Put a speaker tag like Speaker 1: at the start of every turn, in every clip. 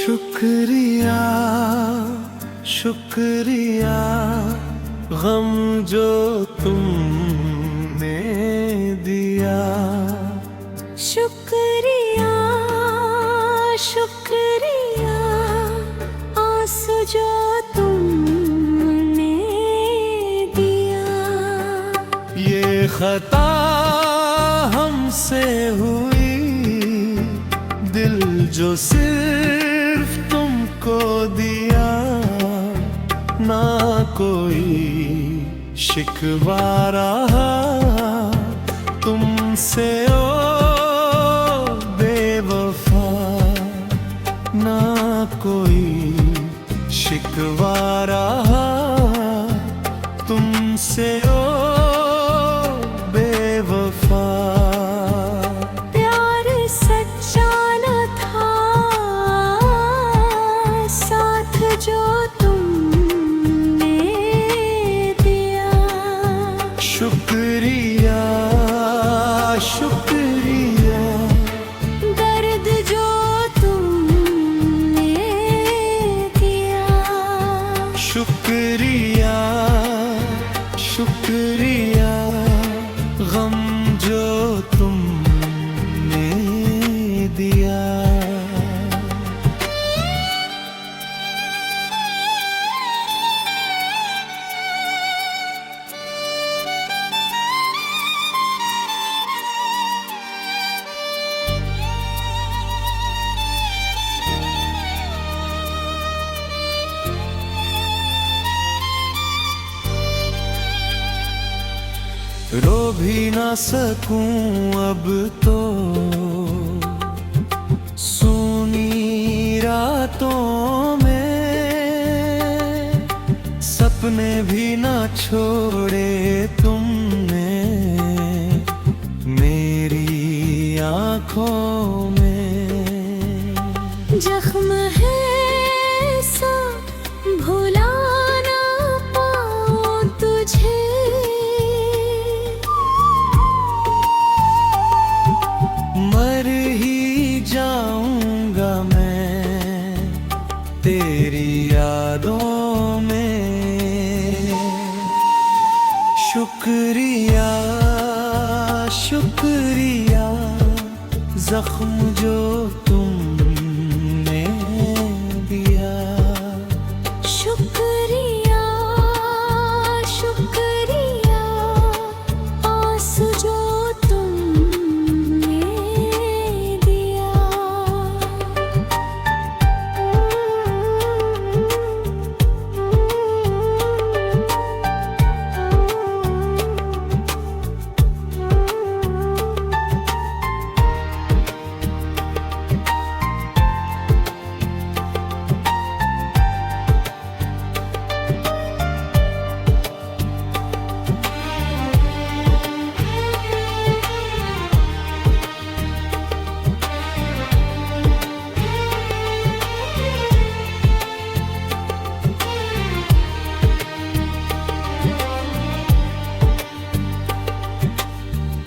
Speaker 1: शुक्रिया शुक्रिया गम जो तुमने दिया।
Speaker 2: शुक्रिया शुक्रिया आंसू जो तुमने दिया।
Speaker 1: ये खता हमसे हुई, दिल जो सिर्फ तुमको दिया। ना कोई शिकवा रहा तुमसे ओ बेवफा। ना कोई शिकवा रहा तुमसे ओ बेवफा।
Speaker 2: प्यार सच्चा न था साथ जो तुमने दिया।
Speaker 1: शुक्रिया शुक्रिया
Speaker 2: दर्द जो तुमने दिया।
Speaker 1: शुक्रिया शुक्रिया गम जो तुमने दिया। रो भी ना सकूं अब तो सूनी रातों में। सपने भी ना छोड़े तुमने मेरी आँखों में।
Speaker 2: जख्म है सा भुला ना पाऊं तुझे।
Speaker 1: मर ही जाऊंगा मैं तेरी यादों में। शुक्रिया शुक्रिया जख्म जो तुमने दिया।
Speaker 2: शुक्रिया शुक्रिया आंसू जो तुमने दिया।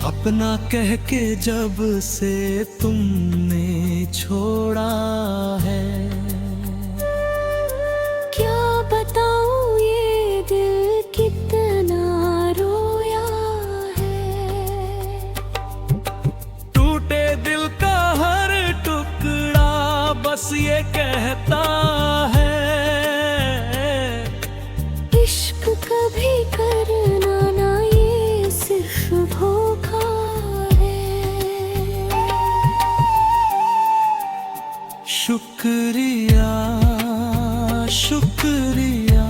Speaker 1: अपना कह के जब से तुमने छोड़ा है।
Speaker 2: क्या बताऊं ये दिल कितना रोया है।
Speaker 1: टूटे दिल का हर टुकड़ा बस ये कहता है
Speaker 2: इश्क कभी करना ना ये सिर्फ धोखा है।
Speaker 1: शुक्रिया शुक्रिया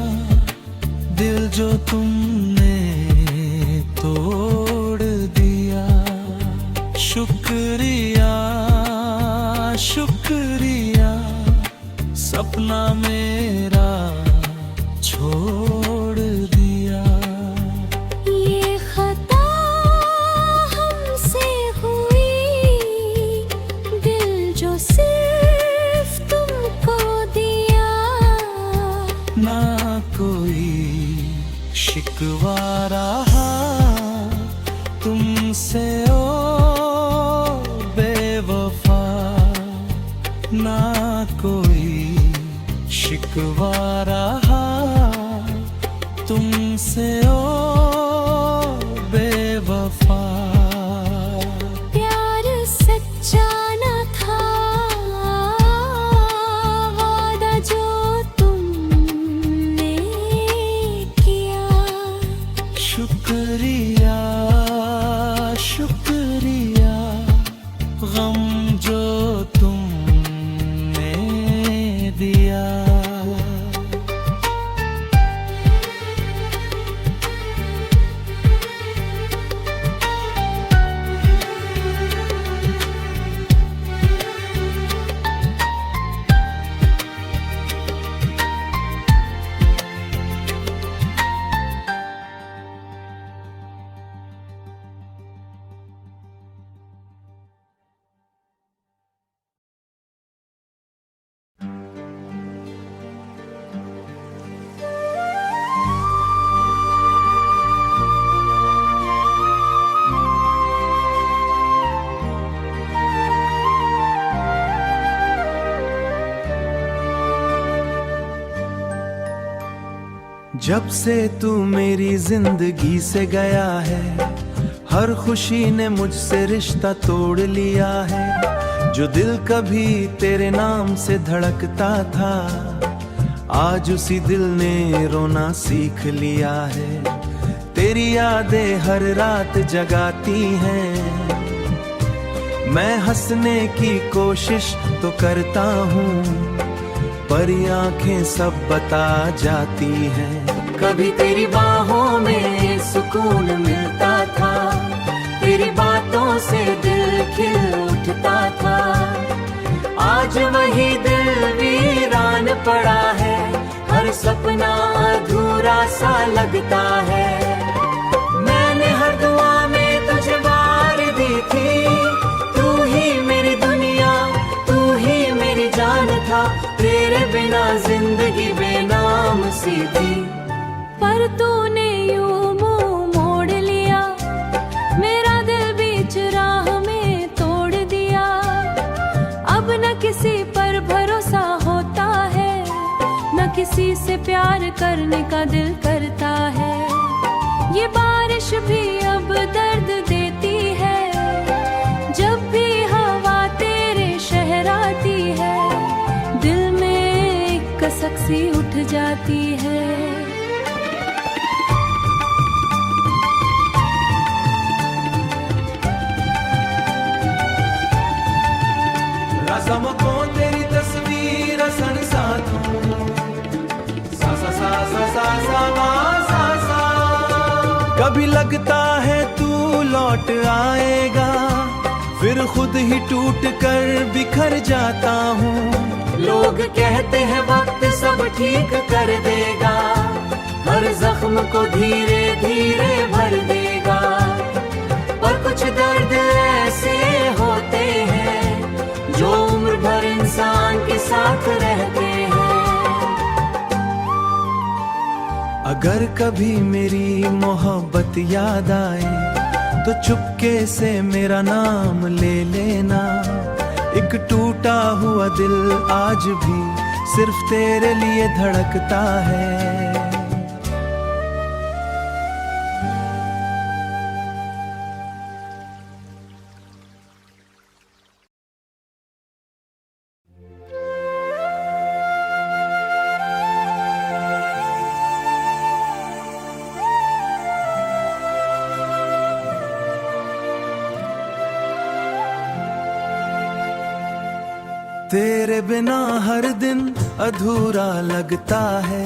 Speaker 1: दिल जो तुमने तोड़ दिया। शुक्रिया शुक्रिया सपना मेरा छोड़ दिया।
Speaker 2: ये खता हमसे हुई, दिल जो सिर्फ तुमको दिया।
Speaker 1: ना कोई शिकवा रहा तुमसे ओ बेवफा। ना कोई शिकवा रहा तुमसे ओ बेवफा।
Speaker 2: प्यार सच्चा न था वादा जो तुमने किया।
Speaker 1: शुक्रिया शुक्रिया गम जो तुमने दिया। जब से तू मेरी जिंदगी से गया है, हर खुशी ने मुझसे रिश्ता तोड़ लिया है। जो दिल कभी तेरे नाम से धड़कता था, आज उसी दिल ने रोना सीख लिया है। तेरी यादें हर रात जगाती हैं, मैं हंसने की कोशिश तो करता हूँ, पर ये आंखें सब बता जाती हैं।
Speaker 3: कभी तेरी बाहों में सुकून मिलता था, तेरी बातों से दिल खिल उठता था। आज वही दिल वीरान पड़ा है, हर सपना अधूरा सा लगता है। मैंने हर दुआ में तुझे बार दी थी, तू ही मेरी दुनिया, तू ही मेरी जान था। तेरे बिना जिंदगी बेनाम सी थी।
Speaker 2: पर तूने यूं मुंह मोड़ लिया, मेरा दिल बीच राह में तोड़ दिया। अब न किसी पर भरोसा होता है, न किसी से प्यार करने का दिल करता है। ये बारिश भी अब दर्द देती है, जब भी हवा तेरे शहर आती है, दिल में एक कसक सी उठ जाती है।
Speaker 1: रस्म को तेरी तस्वीर सन साथ सा सा सा सा सा सा सा सा। कभी लगता है तू लौट आएगा, फिर खुद ही टूट कर बिखर जाता हूँ।
Speaker 3: लोग कहते हैं वक्त सब ठीक कर देगा, हर जख्म को धीरे धीरे भर देगा। पर कुछ दर्द ऐसे होते हैं, जो उम्र भर इंसान के साथ रहते हैं।
Speaker 1: अगर कभी मेरी मोहब्बत याद आए, तो चुपके से मेरा नाम ले लेना। एक टूटा हुआ दिल आज भी सिर्फ तेरे लिए धड़कता है। तेरे बिना हर दिन अधूरा लगता है,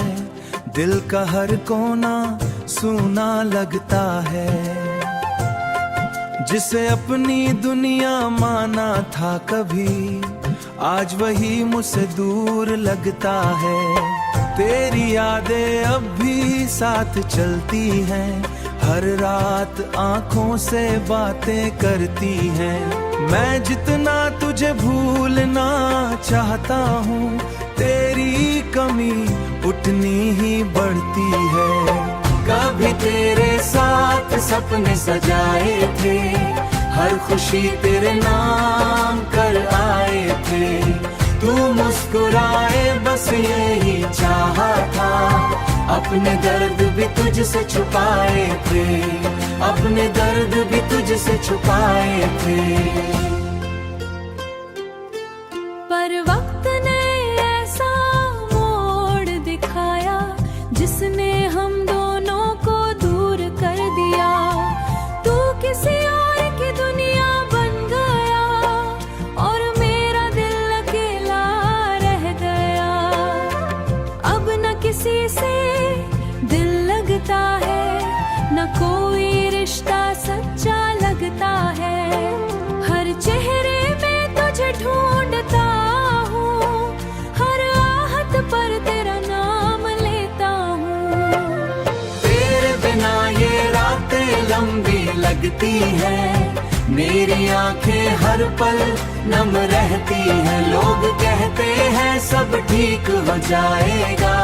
Speaker 1: दिल का हर कोना सूना लगता है। जिसे अपनी दुनिया माना था कभी, आज वही मुझसे दूर लगता है। तेरी यादें अब भी साथ चलती हैं, हर रात आंखों से बातें करती हैं। मैं जितना तुझे भूलना चाहता हूँ, तेरी कमी उतनी ही बढ़ती है।
Speaker 3: कभी तेरे साथ सपने सजाए थे, हर खुशी तेरे नाम कर आए थे। तू मुस्कुराए बस यही अपने दर्द भी तुझसे छुपाए थे, अपने दर्द भी तुझसे छुपाए थे।
Speaker 2: पर वक्त ने ऐसा मोड़ दिखाया जिसने हम दोनों को दूर कर दिया। तू किसी और की दुनिया बन गया और मेरा दिल अकेला रह गया। अब न किसी से दिल लगता है, न कोई रिश्ता सच्चा लगता है। हर चेहरे में तुझे ढूंढता हूँ, हर आहत पर तेरा नाम लेता हूँ।
Speaker 3: तेरे बिना ये रातें लंबी लगती है, मेरी आंखें हर पल नम रहती है। लोग कहते हैं सब ठीक हो जाएगा,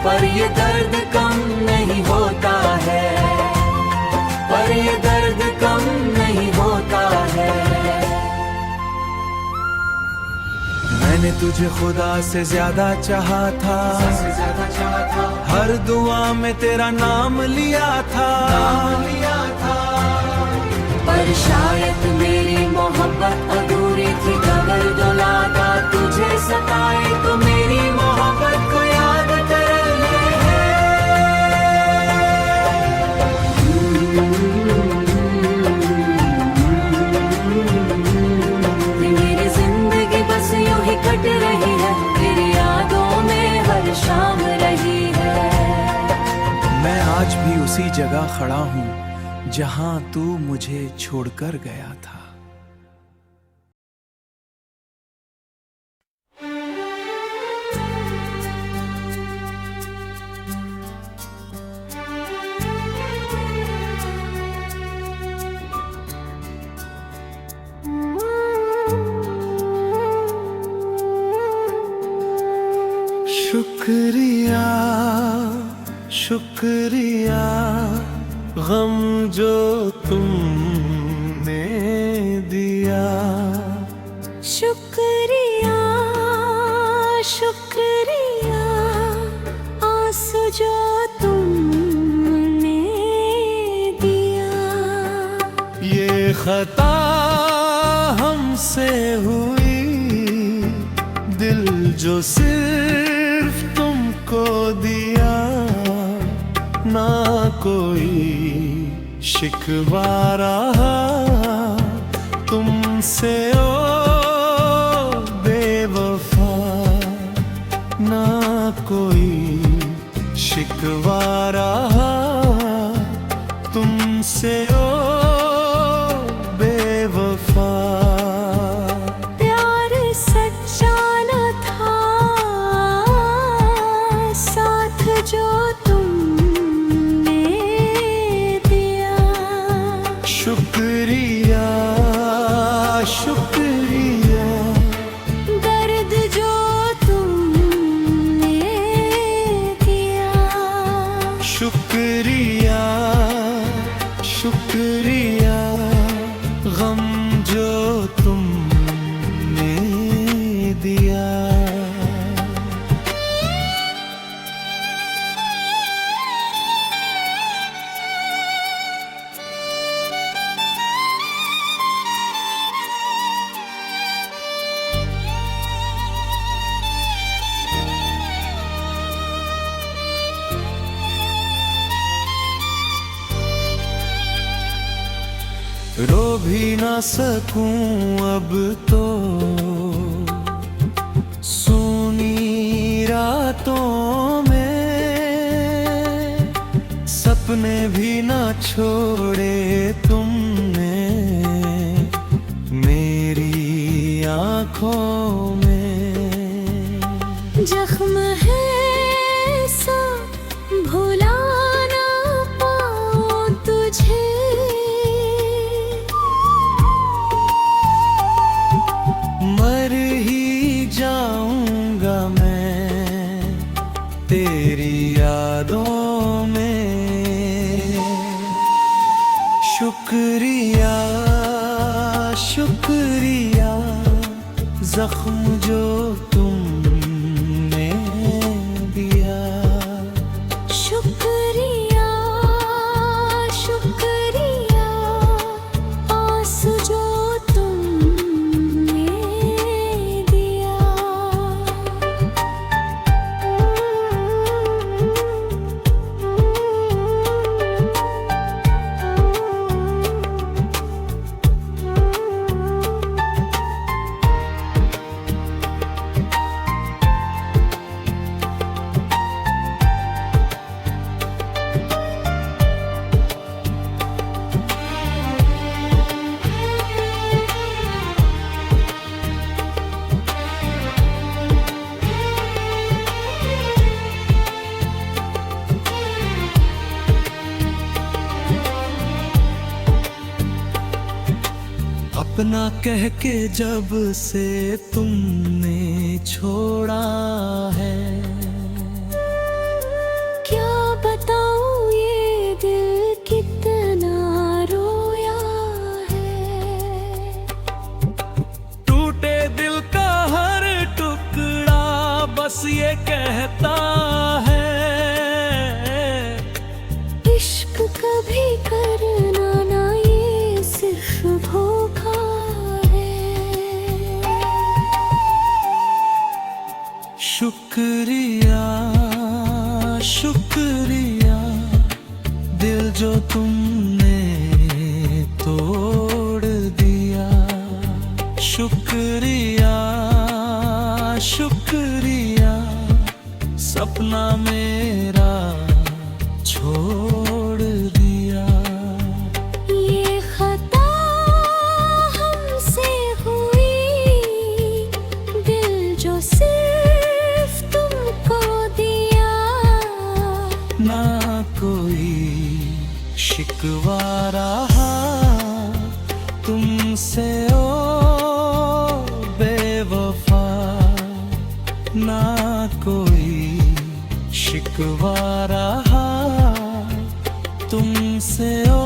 Speaker 3: पर ये दर्द कम नहीं होता है, पर ये दर्द कम नहीं होता है।
Speaker 1: मैंने तुझे खुदा से ज्यादा चाहा था, हर दुआ में तेरा नाम लिया था।
Speaker 3: पर शायद मेरी मोहब्बत अधूरी थी, कबर दुलाता तुझे सताए तो मेरी मोहब्बत को याद कर ले। मेरी जिंदगी बस यूं ही कट रही है, तेरी यादों में हर शाम रही है।
Speaker 1: मैं आज भी उसी जगह खड़ा हूँ जहाँ तू मुझे छोड़कर गया था। शुक्रिया शुक्रिया गम जो तुमने दिया।
Speaker 2: शुक्रिया शुक्रिया आंसू जो तुमने दिया।
Speaker 1: ये खता हमसे हुई, दिल जो सिर्फ तुमको दिया। ना कोई शिकवा रहा तुमसे ओ बेवफा, ना कोई शिकवा रहा तुमसे ओ बेवफा।
Speaker 2: प्यार सच्चा न था, साथ जो
Speaker 1: शुक्रिया शुक्रिया
Speaker 2: दर्द जो तुमने दिया।
Speaker 1: शुक्रिया शुक्रिया गम जो तुमने दिया। रो भी ना सकूं अब तो सूनी रातों में, सपने भी ना छोड़े तुमने मेरी आँखों में।
Speaker 2: जख्म है सा भुला ना पाऊं तुझे,
Speaker 1: मर ही जाऊंगा मैं तेरी यादों में। शुक्रिया शुक्रिया जख्म जो तुमने दिया। अपना कह के जब से तुमने छोड़ा है।
Speaker 2: क्या बताऊं ये दिल कितना रोया है।
Speaker 1: टूटे दिल का हर टुकड़ा बस ये कहता है,
Speaker 2: इश्क कभी करना ना, ये सिर्फ धोखा है।
Speaker 1: शुक्रिया शुक्रिया दिल जो तुमने तोड़ दिया। शुक्रिया शुक्रिया सपना मेरा छोड़ दिया।
Speaker 2: ये खता हमसे हुई, दिल जो सिर्फ तुमको दिया।
Speaker 1: ना कोई शिकवा रहा तुमसे ओ बेवफा, ना कोई शिकवा रहा तुमसे ओ